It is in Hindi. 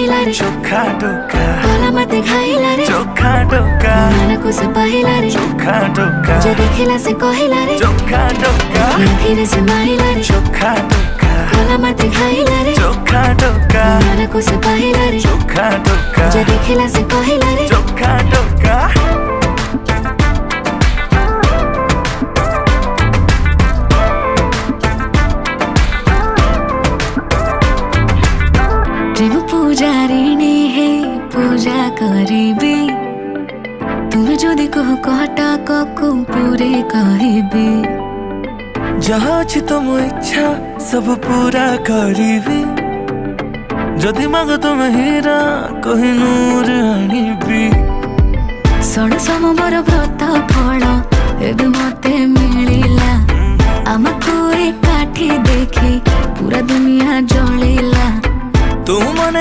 पाहिला रे चोखा टोका भला मते खाइला रे चोखा टोका मन को से पाहिला रे चोखा टोका जे देखिला से कहिला रे चोखा टोका फिर से मारिला रे चोखा टोका भला मते खाइला रे चोखा टोका मन को से पाहिला रे चोखा टोका जे देखिला से कहिला रे चोखा टोका प्रेम पूजारिणी है पूजा करिबे तुम जदि कह कहटा को पूरे कहबे जहाँ अछि तुम इच्छा सब पूरा करिबी जदि माग तुम हीरा कोहिनूर आनिबी षड समर व्रत फल एबे मते मिलिला आमको एकाठी देखी पूरा दुनिया जलिला तू मने